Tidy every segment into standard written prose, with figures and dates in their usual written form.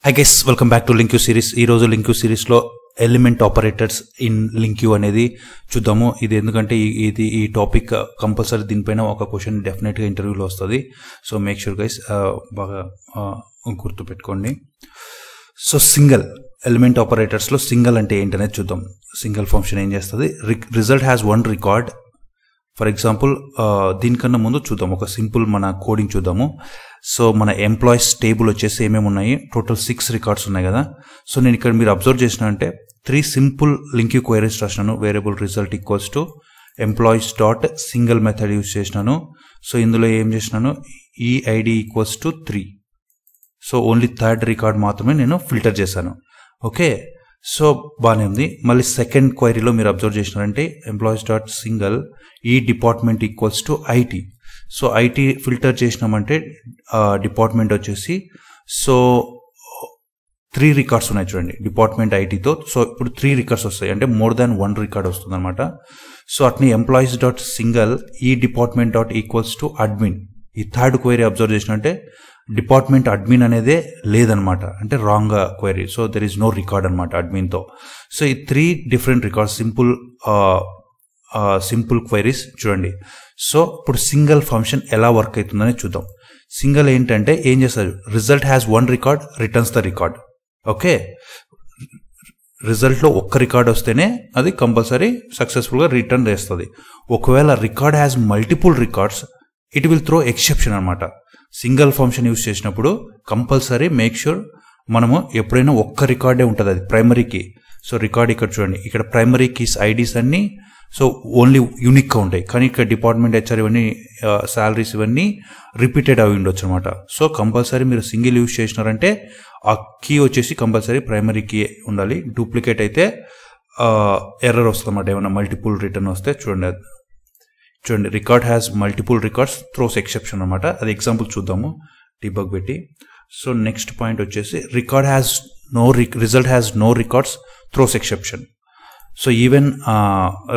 Hi guys, welcome back to LinkU series. ఈ రోజు LinkU series లో ఎలిమెంట్ ఆపరేటర్స్ ఇన్ LinkU అనేది చూద్దాము. ఇది ఎందుకంటే ఈ టాపిక్ కంపల్సరీ దీనిపైన ఒక క్వశ్చన్ డెఫినెట్ గా ఇంటర్వ్యూలో వస్తుంది. సో మేక్ షూర్ గైస్ బాగా గుర్తు పెట్టుకోండి. సో సింగిల్ ఎలిమెంట్ ఆపరేటర్స్ లో సింగిల్ అంటే ఏంటనేది చూద్దాం. సింగిల్ ఫంక్షన్ ఏం చేస్తుంది? Result has one record. For example దీనికన్నా ముందు చూద్దాం, ఒక సింపుల్ మన కోడింగ్ చూద్దాము. సో మన ఎంప్లాయీస్ టేబుల్ వచ్చేసి ఏమేమి ఉన్నాయి, టోటల్ 6 రికార్డ్స్ ఉన్నాయి కదా. సో నేను ఇక్కడ మీరు అబ్జర్వ్ చేసిన అంటే 3 సింపుల్ LinkU క్వైరీస్ రాసినాను. Variable result equals to employees dot single method use చేసినాను. సో ఇందులో ఏం చేసినాను, EID equals to 3. So only 3rd record మాత్రమే నేను ఫిల్టర్ చేశాను. ఓకే, సో బాగానే ఉంది. మళ్ళీ సెకండ్ క్వైరీలో మీరు అబ్జర్వ్ చేసినారంటే ఎంప్లాయీస్ డాట్ సింగిల్ ఈ department equals to IT. So IT filter చేసినామంటే డిపార్ట్మెంట్ వచ్చేసి సో 3 రికార్డ్స్ ఉన్నాయి చూడండి డిపార్ట్మెంట్ ఐటీతో. సో ఇప్పుడు 3 రికార్డ్స్ వస్తాయి, అంటే మోర్ దాన్ 1 రికార్డ్ వస్తుంది అనమాట. సో అట్ని ఎంప్లాయీస్ డాట్ సింగిల్ ఈ department dot equals to admin. ఈ 3rd క్వైరీ అబ్జర్వ్ చేసినట్టే డిపార్ట్మెంట్ అడ్మిన్ అనేదే లేదనమాట, అంటే wrong query. So there is no record అనమాట అడ్మిన్తో. సో ఈ 3 డిఫరెంట్ రికార్డ్స్ సింపుల్ క్వైరీస్ చూడండి. సో ఇప్పుడు సింగిల్ ఫంక్షన్ ఎలా వర్క్ అవుతుందని చూద్దాం. సింగిల్ ఏంటంటే ఏం చేస్తారు, result has 1 record, returns the record. Okay, రిజల్ట్లో 1 రికార్డ్ వస్తేనే అది కంపల్సరీ సక్సెస్ఫుల్గా రిటర్న్ చేస్తుంది. ఒకవేళ record has multiple records, it will throw exception అనమాట. సింగిల్ ఫంక్షన్ యూజ్ చేసినప్పుడు కంపల్సరీ మేక్ షూర్ మనము ఎప్పుడైనా 1 రికార్డే ఉంటుంది, అది ప్రైమరీ కీ. సో రికార్డ్ ఇక్కడ చూడండి, ఇక్కడ ప్రైమరీ కీస్ ఐడీస్ అన్నీ సో ఓన్లీ యూనిక్గా ఉంటాయి, కానీ ఇక్కడ డిపార్ట్మెంట్ హెచ్ఆర్ ఇవన్నీ శాలరీస్ ఇవన్నీ రిపీటెడ్ అవి ఉండొచ్చు అనమాట. సో కంపల్సరీ మీరు సింగిల్ యూజ్ చేసినారంటే ఆ కీ వచ్చేసి కంపల్సరీ ప్రైమరీ కీ ఉండాలి. డూప్లికేట్ అయితే ఎర్రర్ వస్తుంది అన్నమాట, ఏమైనా మల్టిపుల్ రిటర్న్ వస్తే. చూడండి record has multiple records throws exception అనమాట. అది ఎగ్జాంపుల్ చూద్దాము డీబగ్ పెట్టి. సో నెక్స్ట్ పాయింట్ వచ్చేసి result has no records throws exception. So even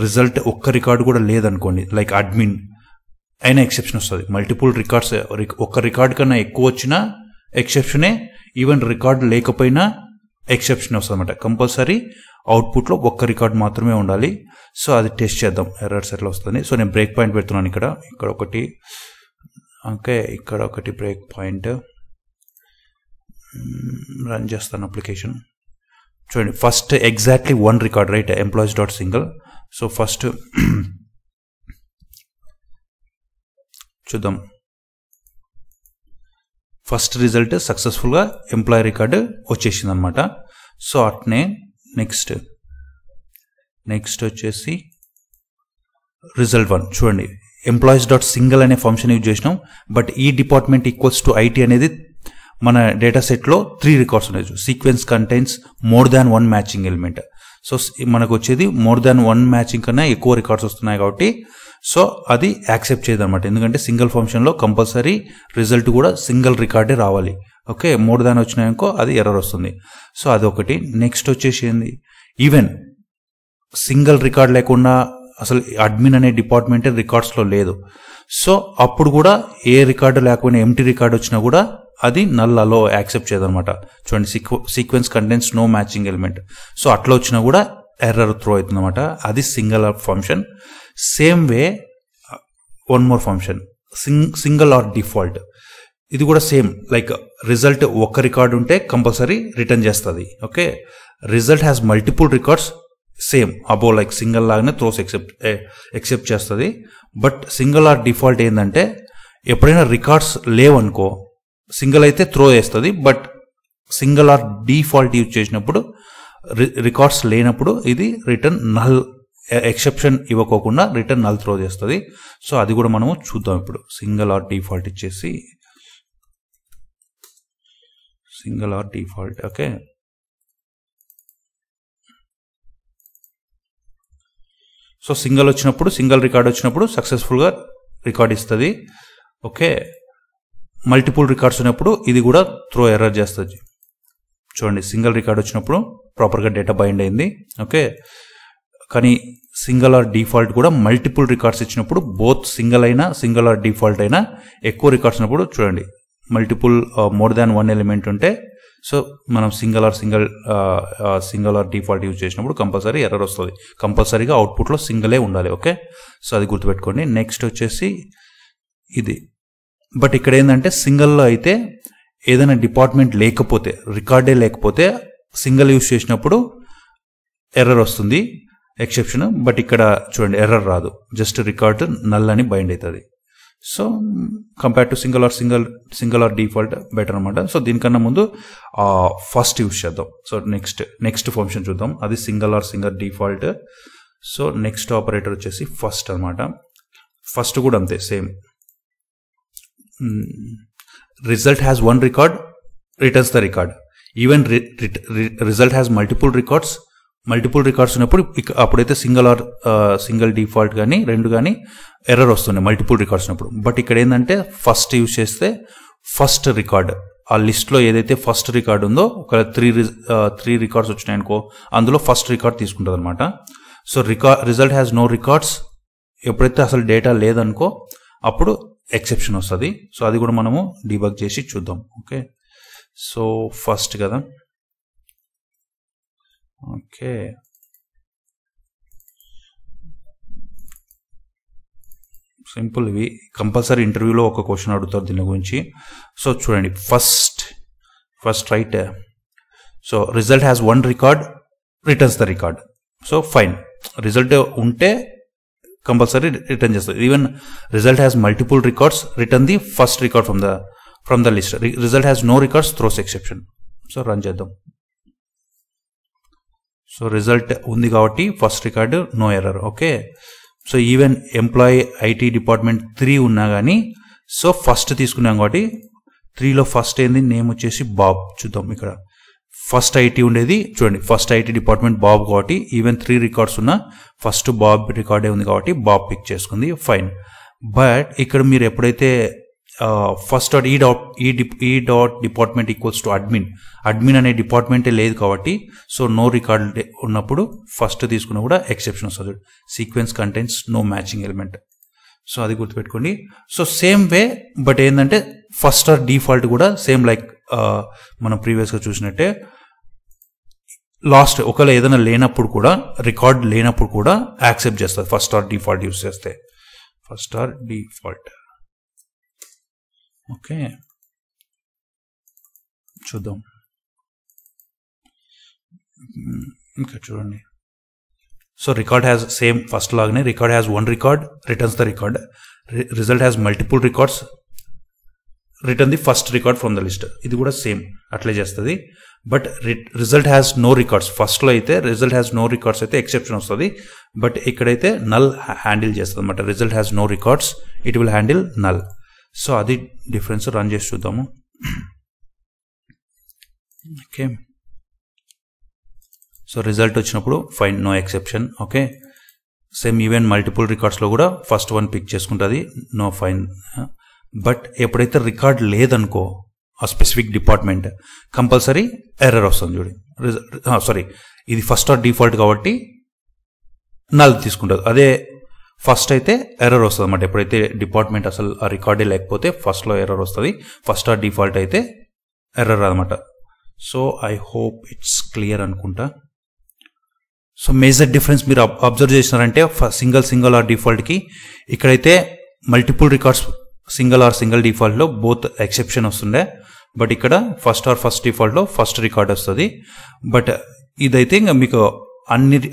result 1 record కూడా లేదనుకోండి, లైక్ అడ్మిన్ అయినా ఎక్సెప్షన్ వస్తుంది. మల్టిపుల్ రికార్డ్స్ 1 రికార్డ్ కన్నా ఎక్కువ వచ్చినా ఎక్సెప్షనే, ఈవెన్ రికార్డు లేకపోయినా ఎక్సెప్షన్ వస్తుంది అనమాట. కంపల్సరీ అవుట్పుట్లో 1 రికార్డ్ మాత్రమే ఉండాలి. సో అది టెస్ట్ చేద్దాం ఎర్రర్స్ ఎట్లా వస్తుంది. సో నేను బ్రేక్ పాయింట్ పెడుతున్నాను ఇక్కడ ఒకటి. ఓకే, ఇక్కడ ఒకటి బ్రేక్ పాయింట్ రన్ చేస్తాను అప్లికేషన్. చూడండి first exactly 1 record, right, employees dot single. So first చూద్దాం, ఫస్ట్ రిజల్ట్ సక్సెస్ఫుల్గా ఎంప్లాయీ రికార్డు వచ్చేసింది అనమాట. సో అట్నే నెక్స్ట్ వచ్చేసి రిజల్ట్ 1 చూడండి, ఎంప్లాయీస్ డాట్ సింగిల్ అనే ఫంక్షన్ యూజ్ చేసినాం, బట్ ఈ డిపార్ట్మెంట్ ఈక్వల్స్ టు ఐటీ అనేది మన డేటా సెట్లో 3 రికార్డ్స్ ఉన్నాయి. Sequence contains more than 1 matching element. So మనకు వచ్చేది మోర్ దాన్ 1 మ్యాచింగ్ కన్నా ఎక్కువ రికార్డ్స్ వస్తున్నాయి కాబట్టి సో అది యాక్సెప్ట్ చేయదు అనమాట, ఎందుకంటే సింగిల్ ఫంక్షన్లో కంపల్సరీ రిజల్ట్ కూడా సింగిల్ రికార్డే రావాలి. ఓకే, మోర్ దాన్ వచ్చినాయనుకో అది ఎర్రర్ వస్తుంది. సో అదొకటి. నెక్స్ట్ వచ్చేసి ఏంది, ఈవెన్ సింగిల్ రికార్డ్ లేకుండా అసలు అడ్మిన్ అనే డిపార్ట్మెంటే రికార్డ్స్లో లేదు. సో అప్పుడు కూడా ఏ రికార్డు లేకపోయినా ఎంటీ రికార్డ్ వచ్చినా కూడా అది నల్లలో యాక్సెప్ట్ చేయదనమాట. చూడండి sequence contains no matching element. So అట్లా వచ్చినా కూడా ఎర్రర్ త్రో అవుతుంది అనమాట. అది single function. Same way 1 more function single or default. ఇది కూడా సేమ్, లైక్ రిజల్ట్ 1 రికార్డ్ ఉంటే కంపల్సరీ రిటర్న్ చేస్తుంది. Okay, result has multiple records, same above like single లాగానే త్రోస్ ఎక్సెప్ట్ చేస్తుంది. బట్ సింగిల్ ఆర్ డిఫాల్ట్ ఏంటంటే ఎప్పుడైనా రికార్డ్స్ లేవనుకో single అయితే త్రో చేస్తుంది, but single or default use చేసినప్పుడు రికార్డ్స్ లేనప్పుడు ఇది రిటర్న్ నల్, ఎక్సెప్షన్ ఇవ్వకోకుండా రిటర్న్ నల్ త్రో చేస్తుంది. సో అది కూడా మనము చూద్దాం ఇప్పుడు. సింగిల్ ఆర్ డిఫాల్ట్ ఇచ్చేసి single or default. Okay, so single వచ్చినప్పుడు, సింగిల్ రికార్డ్ వచ్చినప్పుడు సక్సెస్ఫుల్గా రికార్డ్ ఇస్తుంది. ఓకే, మల్టిపుల్ రికార్డ్స్ ఉన్నప్పుడు ఇది కూడా త్రో ఎర్రర్ చేస్తుంది. చూడండి సింగిల్ రికార్డ్ వచ్చినప్పుడు ప్రాపర్గా డేటా బైండ్ అయింది. ఓకే, కానీ సింగిల్ ఆర్ డిఫాల్ట్ కూడా మల్టిపుల్ రికార్డ్స్ ఇచ్చినప్పుడు బోత్ సింగిల్ అయినా సింగిల్ ఆర్ డిఫాల్ట్ అయినా ఎక్కువ రికార్డ్స్ ఉన్నప్పుడు చూడండి మల్టిపుల్ మోర్ దాన్ 1 ఎలిమెంట్ ఉంటే సో మనం సింగిల్ ఆర్ డిఫాల్ట్ యూజ్ చేసినప్పుడు కంపల్సరీ ఎర్రర్ వస్తుంది. కంపల్సరీగా అవుట్పుట్లో సింగిలే ఉండాలి. ఓకే, సో అది గుర్తుపెట్టుకోండి. నెక్స్ట్ వచ్చేసి ఇది. బట్ ఇక్కడ ఏంటంటే సింగిల్లో అయితే ఏదైనా డిపార్ట్మెంట్ లేకపోతే, రికార్డే లేకపోతే సింగిల్ యూజ్ చేసినప్పుడు ఎర్రర్ వస్తుంది, ఎక్సెప్షన్. బట్ ఇక్కడ చూడండి ఎర్రర్ రాదు, జస్ట్ రికార్డ్ నల్ అని బైండ్ అవుతుంది. So compare to single or default better అనమాట. సో దీనికన్నా ముందు ఫస్ట్ యూజ్ చేద్దాం. సో నెక్స్ట్ ఫంక్షన్ చూద్దాం, అది single default. So next operator వచ్చేసి ఫస్ట్ అనమాట. ఫస్ట్ కూడా అంతే, same. Result has one record, returns the record. Even result has multiple records ఉన్నప్పుడు అప్పుడైతే సింగిల్ డిఫాల్ట్ కానీ రెండు కానీ ఎర్రర్ వస్తున్నాయి మల్టిపుల్ రికార్డ్స్ ఉన్నప్పుడు. బట్ ఇక్కడ ఏంటంటే ఫస్ట్ యూజ్ చేస్తే ఫస్ట్ రికార్డ్, ఆ లిస్ట్లో ఏదైతే ఫస్ట్ రికార్డ్ ఉందో, ఒక త్రీ రికార్డ్స్ వచ్చినాయనుకో, అందులో ఫస్ట్ రికార్డ్ తీసుకుంటుంది అనమాట. So result has no records, ఎప్పుడైతే అసలు డేటా లేదనుకో అప్పుడు ఎక్సెప్షన్ వస్తుంది. సో అది కూడా మనము డీబగ్ చేసి చూద్దాం. ఓకే, సో ఫస్ట్ కదా. Okay, simple. ఇవి కంపల్సరీ ఇంటర్వ్యూలో ఒక క్వశ్చన్ అడుగుతారు దీని గురించి. సో చూడండి, first right. So result has one record, returns the record. So fine, result ఉంటే కంపల్సరీ రిటర్న్ చేస్తుంది. Even result has multiple records, return the first record from the list. Result has no records, throws exception. So run చేద్దాం. So result ఉంది కాబట్టి first record no error. Okay, so even employee IT department 3 ఉన్నా కానీ, so first తీసుకున్నాం కాబట్టి 3లో first ఏంది, name వచ్చేసి బాబ్. చూద్దాం ఇక్కడ ఫస్ట్ ఐటీ ఉండేది, చూడండి ఫస్ట్ ఐటీ డిపార్ట్మెంట్ బాబ్ కాబట్టి ఈవెన్ 3 రికార్డ్స్ ఉన్నా ఫస్ట్ బాబ్ రికార్డే ఉంది కాబట్టి బాబ్ పిక్ చేసుకుంది, ఫైన్. బట్ ఇక్కడ మీరు ఎప్పుడైతే first e dot department equals to admin అనే డిపార్ట్మెంటే లేదు కాబట్టి, సో నో రికార్డ్ ఉన్నప్పుడు ఫస్ట్ తీసుకున్నా కూడా ఎక్సెప్షన్ వస్తుంది. Sequence contains no matching element. So అది గుర్తుపెట్టుకోండి. సో సేమ్ వే, బట్ ఏంటంటే ఫస్ట్ ఆర్ డిఫాల్ట్ కూడా సేమ్ లైక్ మనం ప్రీవియస్గా చూసినట్టే, లాస్ట్ ఒకవేళ ఏదైనా లేనప్పుడు కూడా, రికార్డ్ లేనప్పుడు కూడా యాక్సెప్ట్ చేస్తుంది ఫస్ట్ ఆర్ డిఫాల్ట్ యూస్ చేస్తే. First or default. ఓకే, చూద్దాం ఇంకా చూడండి. So record has same first లాగానే, record has one record, returns the record. Result has multiple records, return the first record from the list. ఇది కూడా same అట్లే చేస్తుంది. But result has no records, ఫస్ట్లో అయితే రిజల్ట్ హ్యాస్ నో రికార్డ్స్ అయితే exception వస్తుంది. But ఇక్కడైతే నల్ హ్యాండిల్ చేస్తుంది అనమాట. Result has no records, it will handle null. So అది డిఫరెన్స్. రన్ చేసి చూద్దాము. ఓకే, సో రిజల్ట్ వచ్చినప్పుడు fine, no exception. Okay, same even multiple రికార్డ్స్లో కూడా ఫస్ట్ వన్ పిక్ చేసుకుంటుంది, నో ఫైన్. బట్ ఎప్పుడైతే రికార్డ్ లేదనుకో ఆ స్పెసిఫిక్ డిపార్ట్మెంట్, కంపల్సరీ ఎర్రర్ వస్తుంది. చూడండి, సారీ, ఇది ఫస్ట్ ఆర్ డిఫాల్ట్ కాబట్టి నల్ తీసుకుంటుంది. అదే ఫస్ట్ అయితే ఎర్రర్ వస్తుంది అనమాట. ఎప్పుడైతే డిపార్ట్మెంట్ అసలు ఆ రికార్డే లేకపోతే ఫస్ట్లో ఎర్రర్ వస్తుంది. ఫస్ట్ ఆర్ డిఫాల్ట్ అయితే ఎర్రర్ అనమాట. So I hope it's clear అనుకుంటా. సో మేజర్ డిఫరెన్స్ మీరు అబ్జర్వ్ చేసినారంటే సింగిల్ ఆర్ డిఫాల్ట్కి, ఇక్కడైతే మల్టిపుల్ రికార్డ్స్ సింగిల్ డిఫాల్ట్లో బోత్ ఎక్సెప్షన్ వస్తుండే. బట్ ఇక్కడ ఫస్ట్ డిఫాల్ట్లో ఫస్ట్ రికార్డ్ వస్తుంది. బట్ ఇదైతే ఇంకా మీకు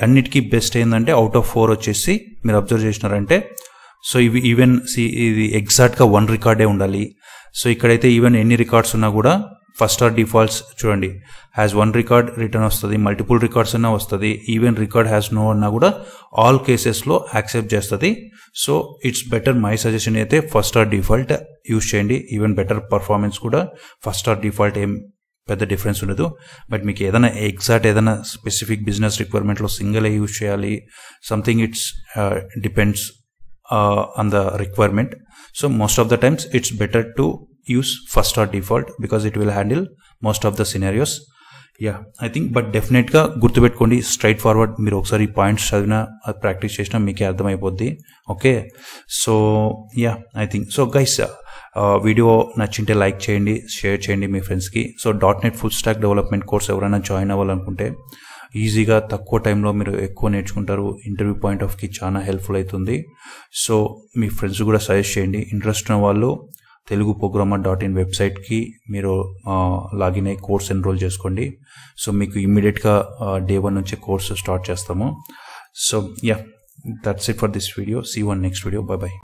అన్నిటికీ బెస్ట్ ఏంటంటే అవుట్ ఆఫ్ 4 వచ్చేసి మీరు అబ్జర్వ్ చేసినారంటే, సో ఇవి ఈవెన్ ఇది ఎగ్జాక్ట్గా 1 రికార్డే ఉండాలి. సో ఇక్కడైతే ఈవెన్ ఎన్ని రికార్డ్స్ ఉన్నా కూడా ఫస్ట్ ఆర్ డిఫాల్ట్స్ చూడండి, హ్యాస్ 1 రికార్డ్ రిటర్న్ వస్తుంది, మల్టిపుల్ రికార్డ్స్ అన్నా వస్తుంది, ఈవెన్ రికార్డ్ హ్యాస్ నో అన్నా కూడా ఆల్ కేసెస్లో యాక్సెప్ట్ చేస్తుంది. So it's better, my suggestion అయితే ఫస్ట్ ఆర్ డిఫాల్ట్ యూజ్ చేయండి. ఈవెన్ బెటర్ పర్ఫార్మెన్స్ కూడా ఫస్ట్ ఆర్ డిఫాల్ట్ ఏం పెద్ద డిఫరెన్స్ ఉండదు. బట్ మీకు ఏదైనా ఏదైనా స్పెసిఫిక్ బిజినెస్ రిక్వైర్మెంట్లో సింగిల్ యూజ్ చేయాలి, something it's depends on the requirement. So most of the times it's better to use first or default because it will handle most of the scenarios. Yeah, I think, but definitely గా గుర్తుపెట్టుకోండి, straight forward మీరు ఒకసారి points చదివినా practice చేసినా మీకే అర్థమైపోద్ది. Okay, so yeah, I think so guys, video నచ్చింటే like చేయండి, షేర్ చేయండి మీ ఫ్రెండ్స్కి. So .NET full stack development course ఎవరైనా జాయిన్ అవ్వాలనుకుంటే ఈజీగా తక్కువ టైంలో మీరు ఎక్కువ నేర్చుకుంటారు. ఇంటర్వ్యూ పాయింట్ ఆఫ్కి చాలా హెల్ప్ఫుల్ అవుతుంది. సో మీ ఫ్రెండ్స్ కూడా సజెస్ట్ చేయండి. ఇంట్రెస్ట్ ఉన్న వాళ్ళు teluguprogrammer.in వెబ్సైట్కి మీరు లాగిన్ అయ్యి కోర్స్ ఎన్రోల్ చేసుకోండి. సో మీకు ఇమ్మీడియట్గా day 1 నుంచే కోర్సు స్టార్ట్ చేస్తాము. So that's it for this video. See you on next video. Bye by.